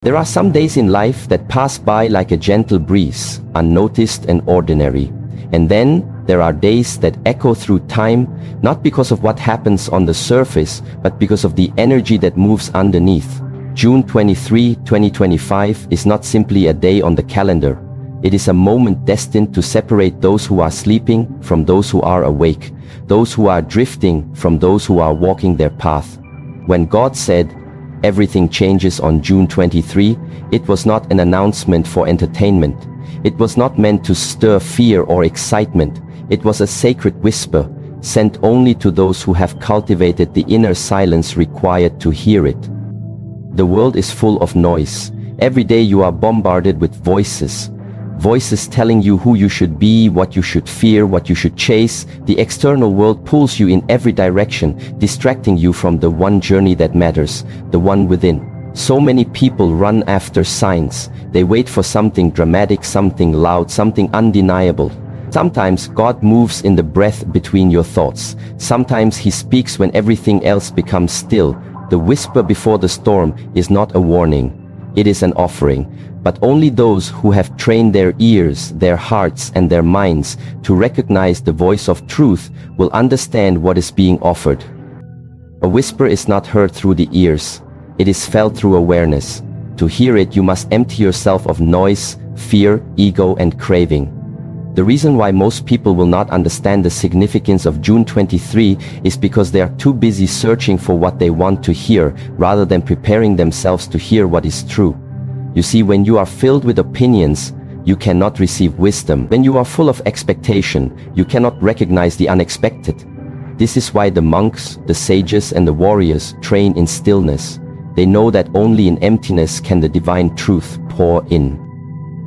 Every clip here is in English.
There are some days in life that pass by like a gentle breeze, unnoticed and ordinary. And then there are days that echo through time, not because of what happens on the surface, but because of the energy that moves underneath. June 23, 2025 is not simply a day on the calendar. It is a moment destined to separate those who are sleeping from those who are awake, those who are drifting from those who are walking their path. When God said, "Everything changes on June 23, it was not an announcement for entertainment. It was not meant to stir fear or excitement. It was a sacred whisper, sent only to those who have cultivated the inner silence required to hear it. The world is full of noise. Every day you are bombarded with voices. Voices telling you who you should be, what you should fear, what you should chase. The external world pulls you in every direction, distracting you from the one journey that matters, the one within. So many people run after signs. They wait for something dramatic, something loud, something undeniable. Sometimes God moves in the breath between your thoughts. Sometimes He speaks when everything else becomes still. The whisper before the storm is not a warning. It is an offering. But only those who have trained their ears, their hearts, and their minds to recognize the voice of truth will understand what is being offered. A whisper is not heard through the ears. It is felt through awareness. To hear it, you must empty yourself of noise, fear, ego, and craving. The reason why most people will not understand the significance of June 23 is because they are too busy searching for what they want to hear rather than preparing themselves to hear what is true. You see, when you are filled with opinions, you cannot receive wisdom. When you are full of expectation, you cannot recognize the unexpected. This is why the monks, the sages, and the warriors train in stillness. They know that only in emptiness can the divine truth pour in.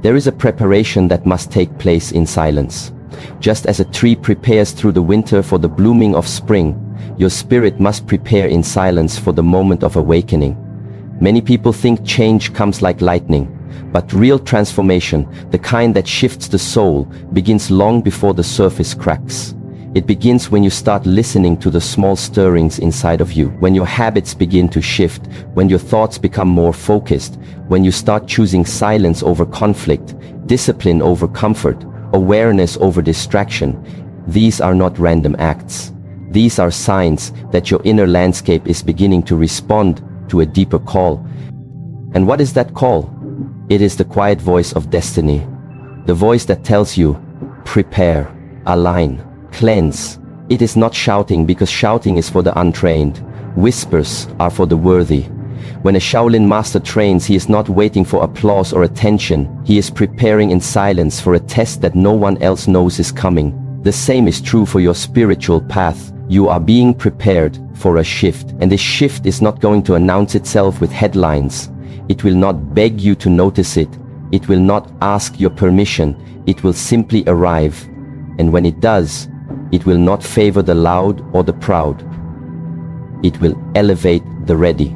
There is a preparation that must take place in silence. Just as a tree prepares through the winter for the blooming of spring, your spirit must prepare in silence for the moment of awakening. Many people think change comes like lightning, but real transformation, the kind that shifts the soul, begins long before the surface cracks. It begins when you start listening to the small stirrings inside of you, when your habits begin to shift, when your thoughts become more focused, when you start choosing silence over conflict, discipline over comfort, awareness over distraction. These are not random acts. These are signs that your inner landscape is beginning to respond to a deeper call. And what is that call? It is the quiet voice of destiny. The voice that tells you, prepare, align, cleanse. It is not shouting, because shouting is for the untrained. Whispers are for the worthy. When a Shaolin master trains, he is not waiting for applause or attention. He is preparing in silence for a test that no one else knows is coming. The same is true for your spiritual path. You are being prepared for a shift, and this shift is not going to announce itself with headlines. It will not beg you to notice it. It will not ask your permission. It will simply arrive. And when it does, it will not favor the loud or the proud. It will elevate the ready.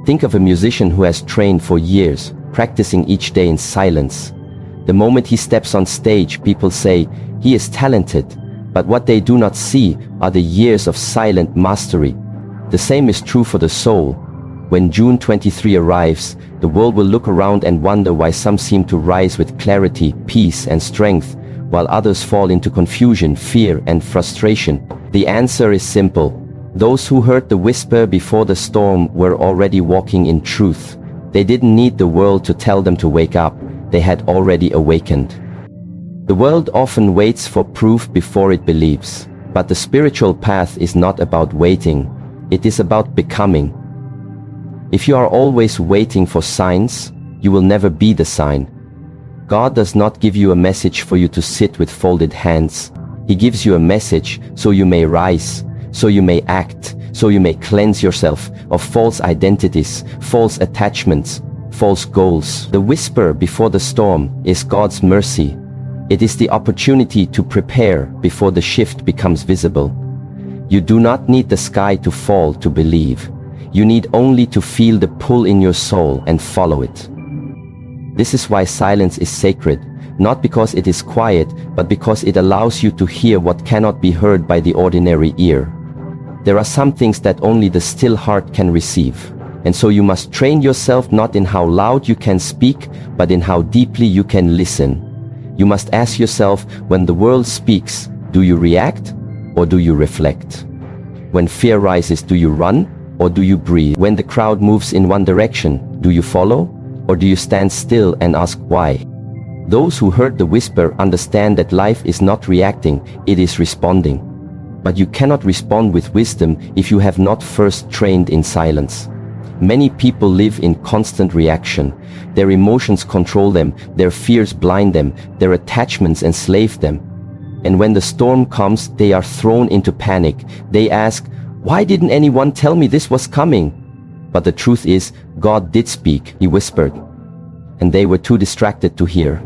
Think of a musician who has trained for years, practicing each day in silence. The moment he steps on stage, people say, he is talented. But what they do not see are the years of silent mastery. The same is true for the soul. When June 23 arrives, the world will look around and wonder why some seem to rise with clarity, peace, and strength, while others fall into confusion, fear, and frustration. The answer is simple. Those who heard the whisper before the storm were already walking in truth. They didn't need the world to tell them to wake up. They had already awakened. The world often waits for proof before it believes. But the spiritual path is not about waiting. It is about becoming. If you are always waiting for signs, you will never be the sign. God does not give you a message for you to sit with folded hands. He gives you a message so you may rise, so you may act, so you may cleanse yourself of false identities, false attachments, false goals. The whisper before the storm is God's mercy. It is the opportunity to prepare before the shift becomes visible. You do not need the sky to fall to believe. You need only to feel the pull in your soul and follow it. This is why silence is sacred, not because it is quiet, but because it allows you to hear what cannot be heard by the ordinary ear. There are some things that only the still heart can receive. And so you must train yourself not in how loud you can speak, but in how deeply you can listen. You must ask yourself, when the world speaks, do you react or do you reflect? When fear rises, do you run or do you breathe? When the crowd moves in one direction, do you follow or do you stand still and ask why? Those who heard the whisper understand that life is not reacting, it is responding. But you cannot respond with wisdom if you have not first trained in silence. Many people live in constant reaction. Their emotions control them, their fears blind them, their attachments enslave them. And when the storm comes, they are thrown into panic. They ask, "Why didn't anyone tell me this was coming?" But the truth is, God did speak, He whispered. And they were too distracted to hear.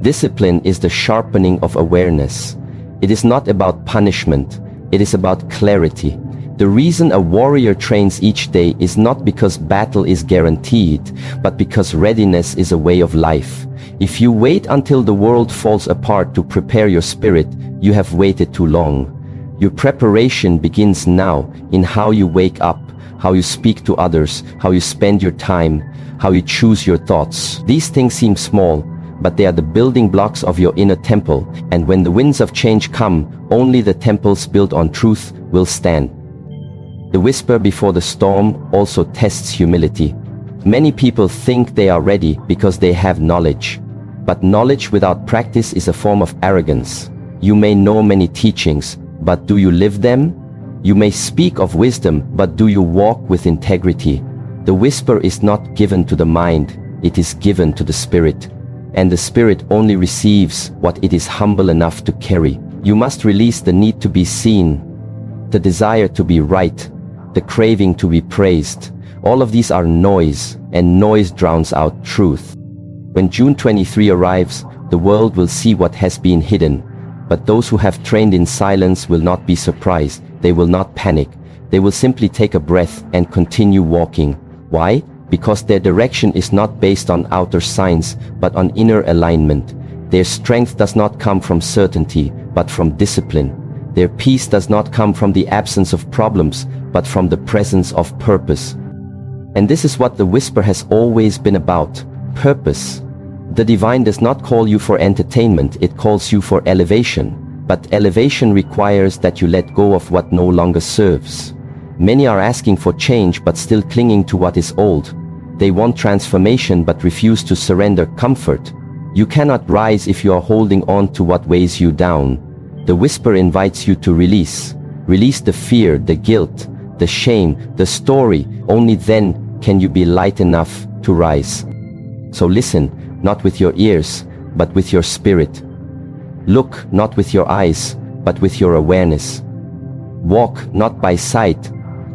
Discipline is the sharpening of awareness. It is not about punishment, it is about clarity. The reason a warrior trains each day is not because battle is guaranteed, but because readiness is a way of life. If you wait until the world falls apart to prepare your spirit, you have waited too long. Your preparation begins now in how you wake up, how you speak to others, how you spend your time, how you choose your thoughts. These things seem small, but they are the building blocks of your inner temple, and when the winds of change come, only the temples built on truth will stand. The whisper before the storm also tests humility. Many people think they are ready because they have knowledge. But knowledge without practice is a form of arrogance. You may know many teachings, but do you live them? You may speak of wisdom, but do you walk with integrity? The whisper is not given to the mind, it is given to the spirit. And the spirit only receives what it is humble enough to carry. You must release the need to be seen, the desire to be right, the craving to be praised. All of these are noise, and noise drowns out truth. When June 23 arrives, the world will see what has been hidden. But those who have trained in silence will not be surprised. They will not panic. They will simply take a breath and continue walking. Why? Because their direction is not based on outer signs, but on inner alignment. Their strength does not come from certainty, but from discipline. Their peace does not come from the absence of problems, but from the presence of purpose. And this is what the whisper has always been about: purpose. The divine does not call you for entertainment, it calls you for elevation. But elevation requires that you let go of what no longer serves. Many are asking for change but still clinging to what is old. They want transformation but refuse to surrender comfort. You cannot rise if you are holding on to what weighs you down. The whisper invites you to release. Release the fear, the guilt, the shame, the story. Only then can you be light enough to rise. So listen, not with your ears, but with your spirit. Look not with your eyes, but with your awareness. Walk not by sight,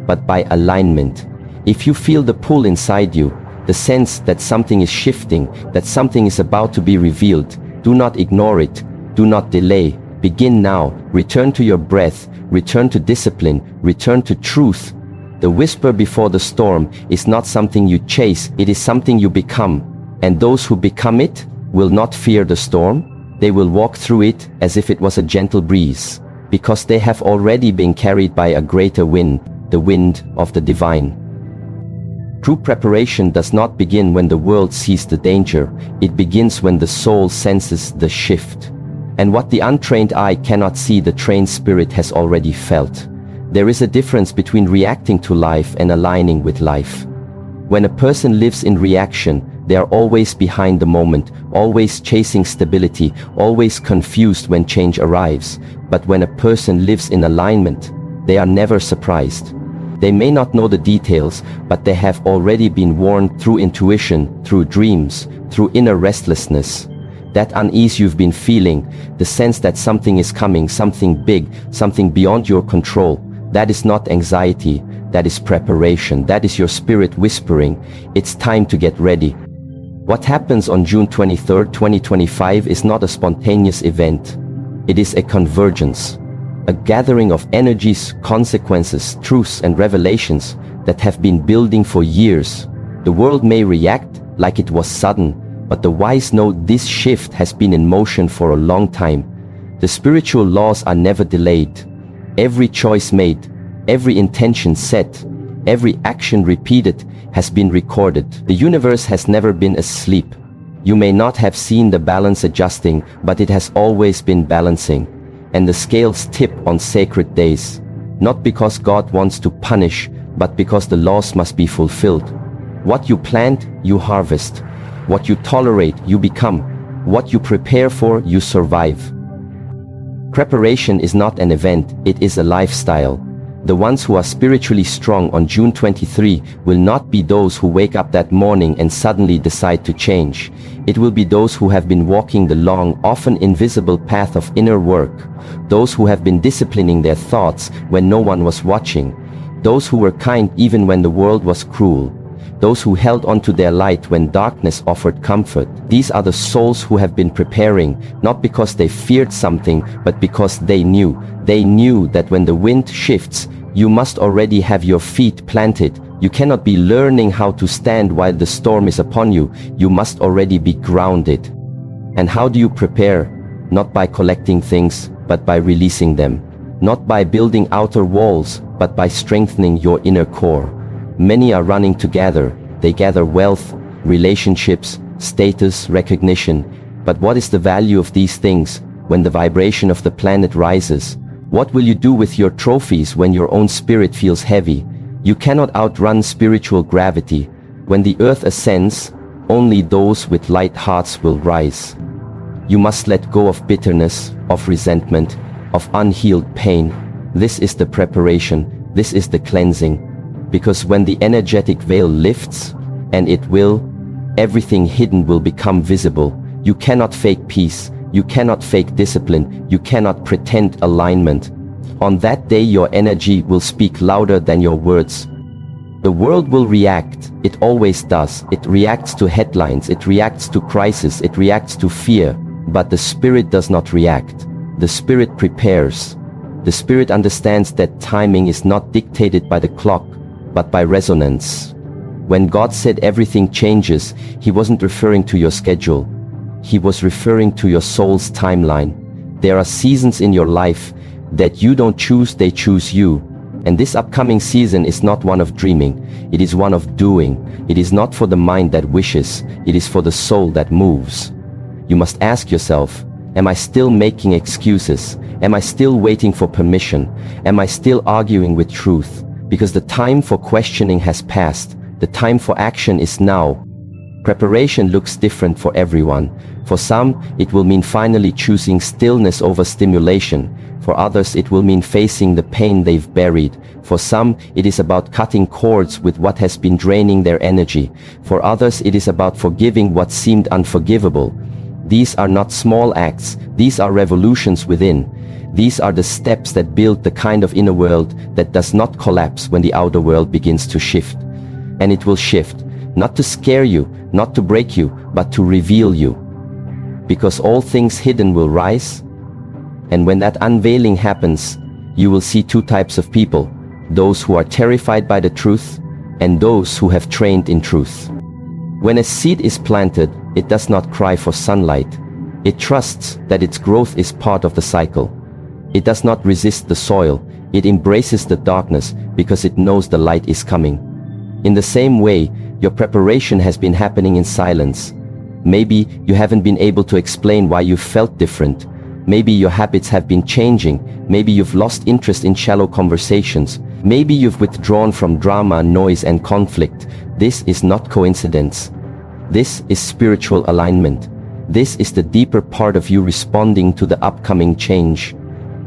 but by alignment. If you feel the pull inside you, the sense that something is shifting, that something is about to be revealed, do not ignore it, do not delay. Begin now, return to your breath, return to discipline, return to truth. The whisper before the storm is not something you chase, it is something you become. And those who become it will not fear the storm. They will walk through it as if it was a gentle breeze, because they have already been carried by a greater wind, the wind of the divine. True preparation does not begin when the world sees the danger. It begins when the soul senses the shift. And what the untrained eye cannot see, the trained spirit has already felt. There is a difference between reacting to life and aligning with life. When a person lives in reaction, they are always behind the moment, always chasing stability, always confused when change arrives. But when a person lives in alignment, they are never surprised. They may not know the details, but they have already been warned through intuition, through dreams, through inner restlessness. That unease you've been feeling, the sense that something is coming, something big, something beyond your control, that is not anxiety, that is preparation, that is your spirit whispering, it's time to get ready. What happens on June 23, 2025 is not a spontaneous event. It is a convergence, a gathering of energies, consequences, truths and revelations that have been building for years. The world may react like it was sudden, but the wise know this shift has been in motion for a long time. The spiritual laws are never delayed. Every choice made, every intention set, Every action repeated has been recorded. The universe has never been asleep. You may not have seen the balance adjusting, but it has always been balancing. And the scales tip on sacred days. Not because God wants to punish, but because the laws must be fulfilled. What you plant, you harvest. What you tolerate, you become. What you prepare for, you survive. Preparation is not an event, it is a lifestyle. The ones who are spiritually strong on June 23 will not be those who wake up that morning and suddenly decide to change. It will be those who have been walking the long, often invisible path of inner work. Those who have been disciplining their thoughts when no one was watching. Those who were kind even when the world was cruel. Those who held on to their light when darkness offered comfort. These are the souls who have been preparing, not because they feared something, but because they knew. They knew that when the wind shifts, you must already have your feet planted. You cannot be learning how to stand while the storm is upon you. You must already be grounded. And how do you prepare? Not by collecting things, but by releasing them. Not by building outer walls, but by strengthening your inner core. Many are running together. They gather wealth, relationships, status, recognition. But what is the value of these things when the vibration of the planet rises? What will you do with your trophies when your own spirit feels heavy? You cannot outrun spiritual gravity. When the earth ascends, only those with light hearts will rise. You must let go of bitterness, of resentment, of unhealed pain. This is the preparation. This is the cleansing. Because when the energetic veil lifts, and it will, everything hidden will become visible. You cannot fake peace. You cannot fake discipline. You cannot pretend alignment. On that day your energy will speak louder than your words. The world will react. It always does. It reacts to headlines. It reacts to crisis. It reacts to fear. But the spirit does not react. The spirit prepares. The spirit understands that timing is not dictated by the clock, but by resonance. When God said everything changes, He wasn't referring to your schedule. He was referring to your soul's timeline. There are seasons in your life that you don't choose, they choose you. And this upcoming season is not one of dreaming. It is one of doing. It is not for the mind that wishes. It is for the soul that moves. You must ask yourself, am I still making excuses? Am I still waiting for permission? Am I still arguing with truth? Because the time for questioning has passed. The time for action is now. Preparation looks different for everyone. For some, it will mean finally choosing stillness over stimulation. For others, it will mean facing the pain they've buried. For some, it is about cutting cords with what has been draining their energy. For others, it is about forgiving what seemed unforgivable. These are not small acts. These are revolutions within. These are the steps that build the kind of inner world that does not collapse when the outer world begins to shift. And it will shift, not to scare you, not to break you, but to reveal you. Because all things hidden will rise. And when that unveiling happens, you will see two types of people, those who are terrified by the truth and those who have trained in truth. When a seed is planted, it does not cry for sunlight. It trusts that its growth is part of the cycle. It does not resist the soil. It embraces the darkness because it knows the light is coming. In the same way, your preparation has been happening in silence. Maybe you haven't been able to explain why you felt different. Maybe your habits have been changing. Maybe you've lost interest in shallow conversations. Maybe you've withdrawn from drama, noise, and conflict. This is not coincidence. This is spiritual alignment. This is the deeper part of you responding to the upcoming change.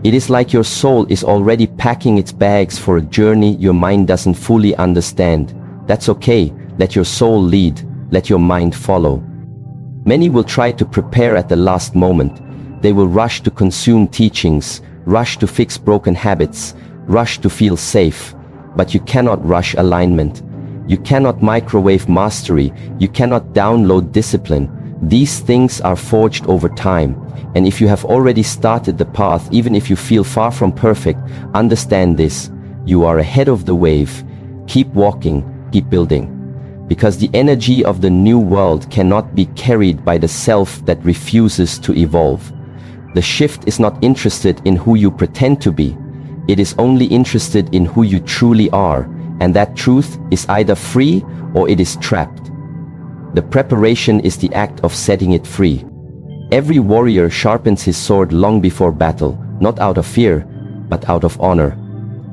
It is like your soul is already packing its bags for a journey your mind doesn't fully understand. That's okay. Let your soul lead. Let your mind follow. Many will try to prepare at the last moment. They will rush to consume teachings, rush to fix broken habits, rush to feel safe. But you cannot rush alignment. You cannot microwave mastery. You cannot download discipline. These things are forged over time. And if you have already started the path, even if you feel far from perfect, understand this. You are ahead of the wave. Keep walking, keep building. Because the energy of the new world cannot be carried by the self that refuses to evolve. The shift is not interested in who you pretend to be. It is only interested in who you truly are. and that truth is either free or it is trapped. The preparation is the act of setting it free. Every warrior sharpens his sword long before battle, not out of fear, but out of honor.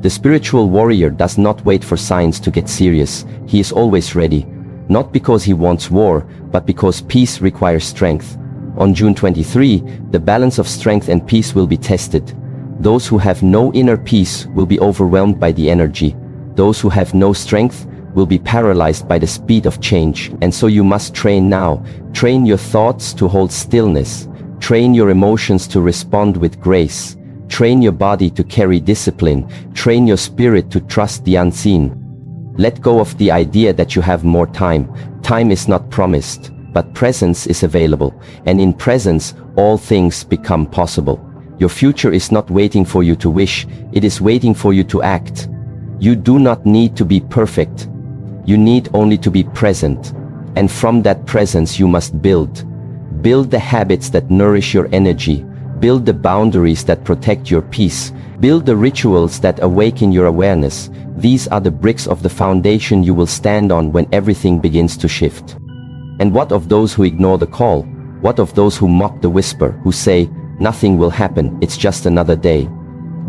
The spiritual warrior does not wait for signs to get serious. He is always ready, not because he wants war, but because peace requires strength. On June 23, the balance of strength and peace will be tested. Those who have no inner peace will be overwhelmed by the energy. Those who have no strength will be paralyzed by the speed of change. And so you must train now. Train your thoughts to hold stillness. Train your emotions to respond with grace. Train your body to carry discipline. Train your spirit to trust the unseen. Let go of the idea that you have more time. Time is not promised, but presence is available. And in presence, all things become possible. Your future is not waiting for you to wish, it is waiting for you to act. You do not need to be perfect. You need only to be present. And from that presence you must build. Build the habits that nourish your energy. Build the boundaries that protect your peace. Build the rituals that awaken your awareness. These are the bricks of the foundation you will stand on when everything begins to shift. And what of those who ignore the call? What of those who mock the whisper, who say, nothing will happen, it's just another day?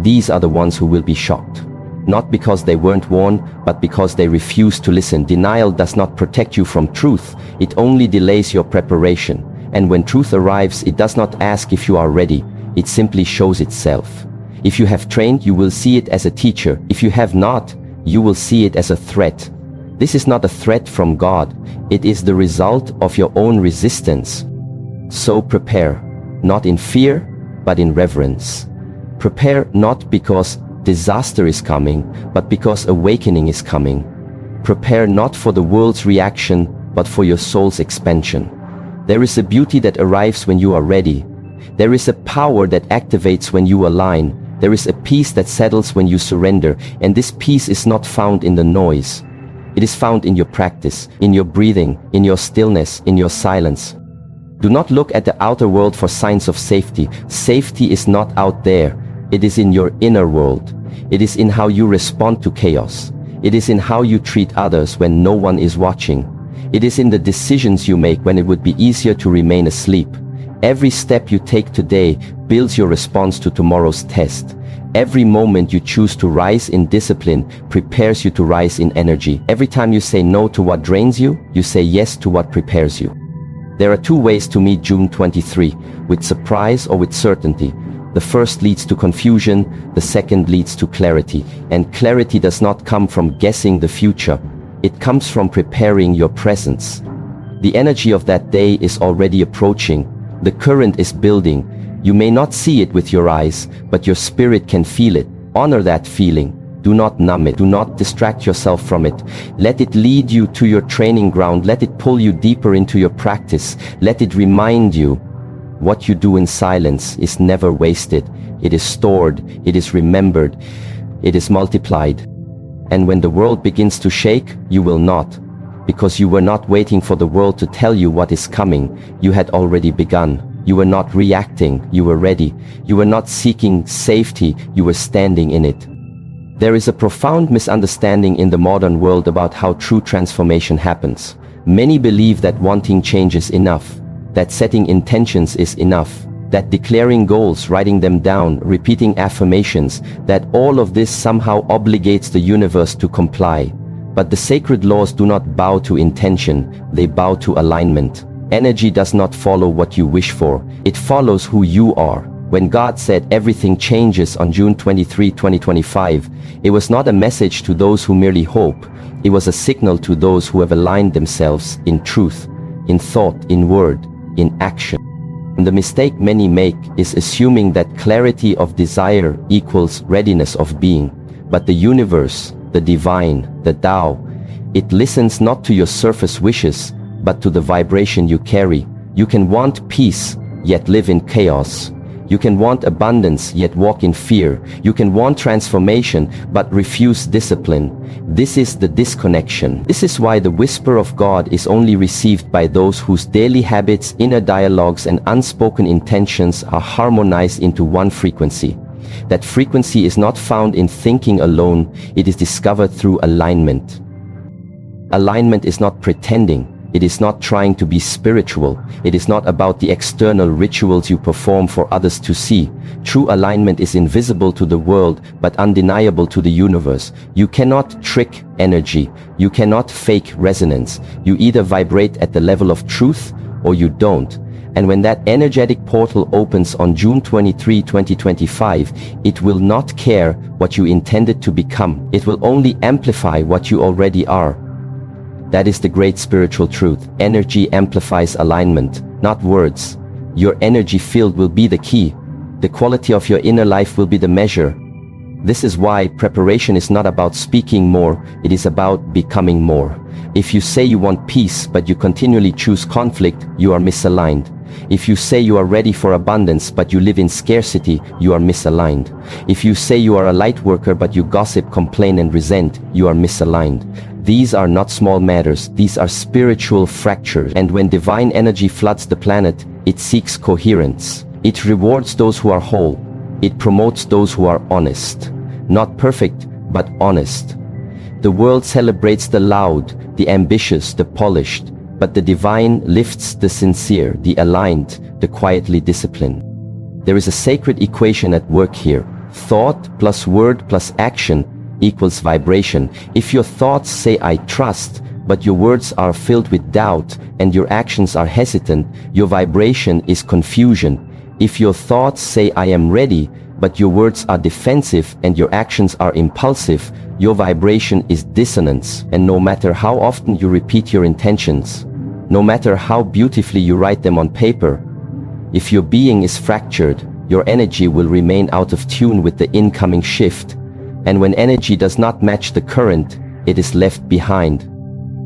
These are the ones who will be shocked. Not because they weren't warned, but because they refused to listen. Denial does not protect you from truth, it only delays your preparation. And when truth arrives, it does not ask if you are ready, it simply shows itself. If you have trained, you will see it as a teacher. If you have not, you will see it as a threat. This is not a threat from God, it is the result of your own resistance. So prepare, not in fear, but in reverence. Prepare not because disaster is coming, but because awakening is coming. Prepare not for the world's reaction, but for your soul's expansion. There is a beauty that arrives when you are ready. There is a power that activates when you align. There is a peace that settles when you surrender, and this peace is not found in the noise. It is found in your practice, in your breathing, in your stillness, in your silence. Do not look at the outer world for signs of safety. Safety is not out there. It is in your inner world. It is in how you respond to chaos. It is in how you treat others when no one is watching. It is in the decisions you make when it would be easier to remain asleep. Every step you take today builds your response to tomorrow's test. Every moment you choose to rise in discipline prepares you to rise in energy. Every time you say no to what drains you, you say yes to what prepares you. There are two ways to meet June 23, with surprise or with certainty. The first leads to confusion, the second leads to clarity. And clarity does not come from guessing the future. It comes from preparing your presence. The energy of that day is already approaching. The current is building. You may not see it with your eyes, but your spirit can feel it. Honor that feeling. Do not numb it. Do not distract yourself from it. Let it lead you to your training ground. Let it pull you deeper into your practice. Let it remind you what you do in silence is never wasted. It is stored. It is remembered. It is multiplied. And when the world begins to shake, you will not. Because you were not waiting for the world to tell you what is coming. You had already begun. You were not reacting, you were ready. You were not seeking safety, you were standing in it. There is a profound misunderstanding in the modern world about how true transformation happens. Many believe that wanting change is enough, that setting intentions is enough, that declaring goals, writing them down, repeating affirmations, that all of this somehow obligates the universe to comply. But the sacred laws do not bow to intention, they bow to alignment. Energy does not follow what you wish for, it follows who you are. When God said everything changes on June 23, 2025, it was not a message to those who merely hope, it was a signal to those who have aligned themselves in truth, in thought, in word, in action. And the mistake many make is assuming that clarity of desire equals readiness of being. But the universe, the divine, the Tao, it listens not to your surface wishes, but to the vibration you carry. You can want peace, yet live in chaos. You can want abundance, yet walk in fear. You can want transformation, but refuse discipline. This is the disconnection. This is why the whisper of God is only received by those whose daily habits, inner dialogues, and unspoken intentions are harmonized into one frequency. That frequency is not found in thinking alone, it is discovered through alignment. Alignment is not pretending. It is not trying to be spiritual. It is not about the external rituals you perform for others to see. True alignment is invisible to the world, but undeniable to the universe. You cannot trick energy. You cannot fake resonance. You either vibrate at the level of truth or you don't. And when that energetic portal opens on June 23, 2025, it will not care what you intended to become. It will only amplify what you already are. That is the great spiritual truth. Energy amplifies alignment, not words. Your energy field will be the key. The quality of your inner life will be the measure. This is why preparation is not about speaking more, it is about becoming more. If you say you want peace but you continually choose conflict, you are misaligned. If you say you are ready for abundance but you live in scarcity, you are misaligned. If you say you are a light worker but you gossip, complain and resent, you are misaligned. These are not small matters, these are spiritual fractures. And when divine energy floods the planet, it seeks coherence. It rewards those who are whole. It promotes those who are honest. Not perfect, but honest. The world celebrates the loud, the ambitious, the polished, but the divine lifts the sincere, the aligned, the quietly disciplined. There is a sacred equation at work here. Thought plus word plus action equals vibration. If your thoughts say I trust, but your words are filled with doubt and your actions are hesitant, your vibration is confusion. If your thoughts say I am ready, but your words are defensive and your actions are impulsive, your vibration is dissonance. And no matter how often you repeat your intentions, no matter how beautifully you write them on paper, if your being is fractured, your energy will remain out of tune with the incoming shift. And when energy does not match the current, it is left behind.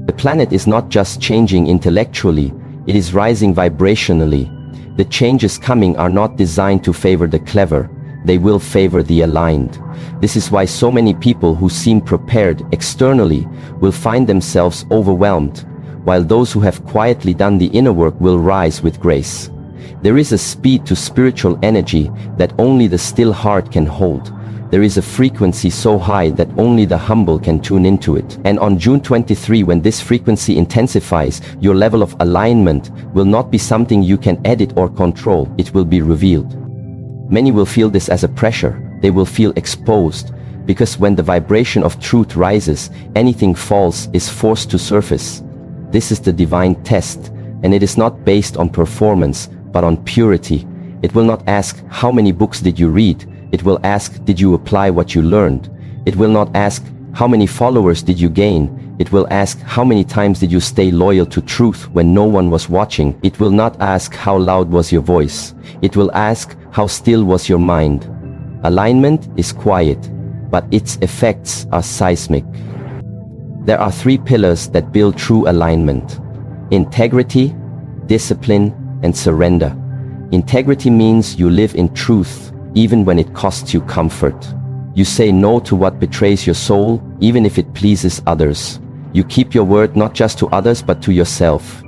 The planet is not just changing intellectually, it is rising vibrationally. The changes coming are not designed to favor the clever, they will favor the aligned. This is why so many people who seem prepared externally will find themselves overwhelmed, while those who have quietly done the inner work will rise with grace. There is a speed to spiritual energy that only the still heart can hold. There is a frequency so high that only the humble can tune into it. And on June 23, when this frequency intensifies, your level of alignment will not be something you can edit or control, it will be revealed. Many will feel this as a pressure. They will feel exposed, because when the vibration of truth rises, anything false is forced to surface. This is the divine test, and it is not based on performance, but on purity. It will not ask, how many books did you read? It will ask, did you apply what you learned? It will not ask, how many followers did you gain? It will ask, how many times did you stay loyal to truth when no one was watching? It will not ask, how loud was your voice? It will ask, how still was your mind? Alignment is quiet, but its effects are seismic. There are three pillars that build true alignment: integrity, discipline, and surrender. Integrity means you live in truth, even when it costs you comfort. You say no to what betrays your soul, even if it pleases others. You keep your word not just to others but to yourself.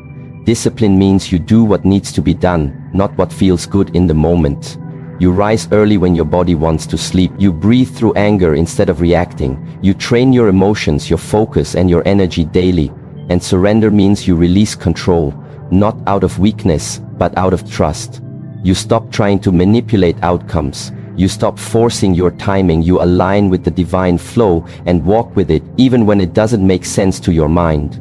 Discipline means you do what needs to be done, not what feels good in the moment. You rise early when your body wants to sleep. You breathe through anger instead of reacting. You train your emotions, your focus, and your energy daily. And surrender means you release control, not out of weakness, but out of trust. You stop trying to manipulate outcomes. You stop forcing your timing. You align with the divine flow and walk with it, even when it doesn't make sense to your mind.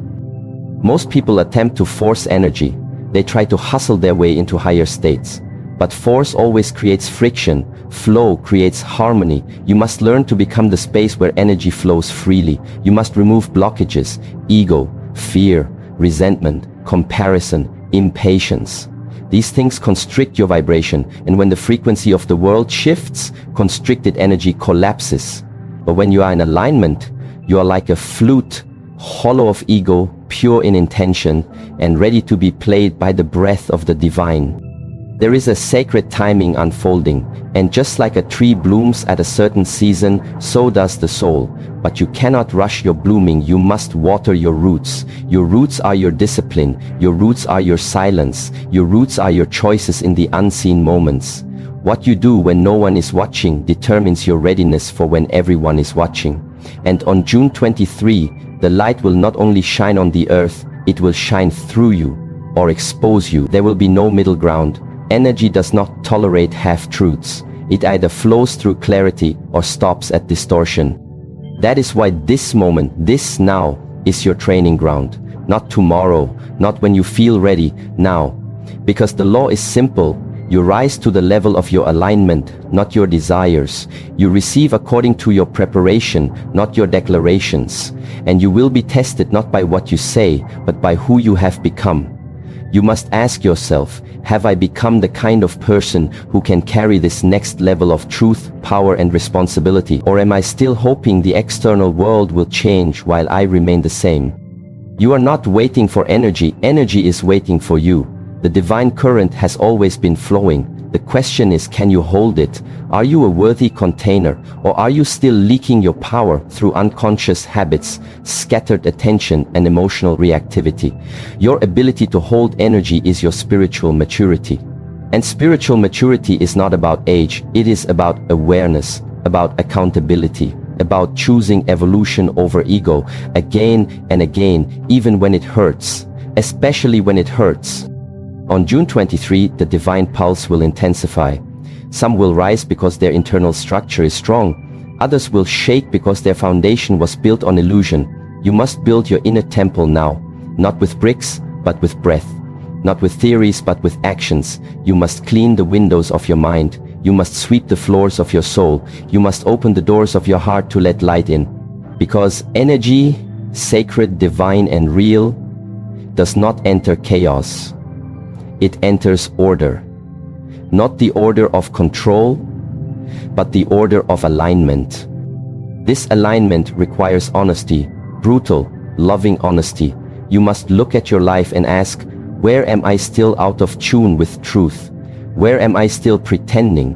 Most people attempt to force energy. They try to hustle their way into higher states. But force always creates friction. Flow creates harmony. You must learn to become the space where energy flows freely. You must remove blockages, ego, fear, resentment, comparison, impatience. These things constrict your vibration, and when the frequency of the world shifts, constricted energy collapses. But when you are in alignment, you are like a flute, hollow of ego, pure in intention, and ready to be played by the breath of the divine. There is a sacred timing unfolding, and just like a tree blooms at a certain season, so does the soul. But you cannot rush your blooming, you must water your roots. Your roots are your discipline, your roots are your silence, your roots are your choices in the unseen moments. What you do when no one is watching determines your readiness for when everyone is watching. And on June 23, the light will not only shine on the earth, it will shine through you or expose you. There will be no middle ground. Energy does not tolerate half-truths. It either flows through clarity or stops at distortion. That is why this moment, this now, is your training ground. Not tomorrow, not when you feel ready, now. Because the law is simple. You rise to the level of your alignment, not your desires. You receive according to your preparation, not your declarations. And you will be tested not by what you say, but by who you have become. You must ask yourself, have I become the kind of person who can carry this next level of truth, power and responsibility? Or am I still hoping the external world will change while I remain the same? You are not waiting for energy, energy is waiting for you. The divine current has always been flowing. The question is, can you hold it? Are you a worthy container, or are you still leaking your power through unconscious habits, scattered attention and emotional reactivity? Your ability to hold energy is your spiritual maturity. And spiritual maturity is not about age, it is about awareness, about accountability, about choosing evolution over ego again and again, even when it hurts, especially when it hurts. On June 23, the divine pulse will intensify. Some will rise because their internal structure is strong. Others will shake because their foundation was built on illusion. You must build your inner temple now, not with bricks, but with breath. Not with theories, but with actions. You must clean the windows of your mind. You must sweep the floors of your soul. You must open the doors of your heart to let light in. Because energy, sacred, divine, and real, does not enter chaos. It enters order. Not the order of control, but the order of alignment. This alignment requires honesty, brutal, loving honesty. You must look at your life and ask, where am I still out of tune with truth? Where am I still pretending?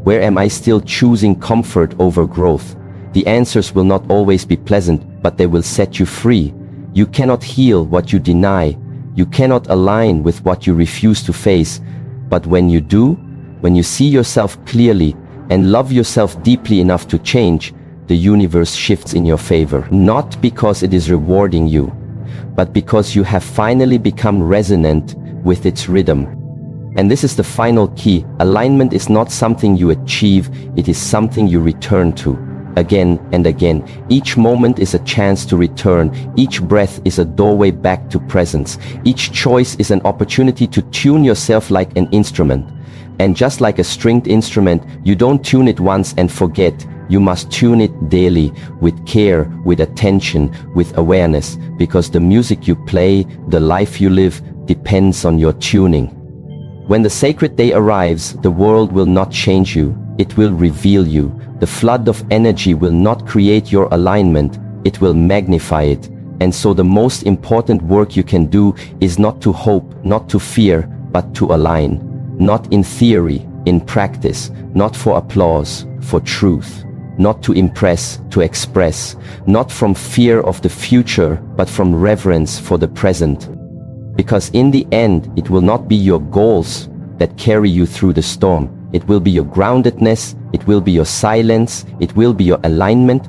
Where am I still choosing comfort over growth? The answers will not always be pleasant, but they will set you free. You cannot heal what you deny. You cannot align with what you refuse to face. But when you do, when you see yourself clearly and love yourself deeply enough to change, the universe shifts in your favor. Not because it is rewarding you, but because you have finally become resonant with its rhythm. And this is the final key. Alignment is not something you achieve, it is something you return to. Again and again. Each moment is a chance to return. Each breath is a doorway back to presence. Each choice is an opportunity to tune yourself like an instrument. And just like a stringed instrument, you don't tune it once and forget. You must tune it daily, with care, with attention, with awareness, because the music you play, the life you live, depends on your tuning. When the sacred day arrives, the world will not change you. It will reveal you. The flood of energy will not create your alignment, it will magnify it. And so the most important work you can do is not to hope, not to fear, but to align. Not in theory, in practice, not for applause, for truth. Not to impress, to express. Not from fear of the future, but from reverence for the present. Because in the end, it will not be your goals that carry you through the storm. It will be your groundedness, it will be your silence, it will be your alignment,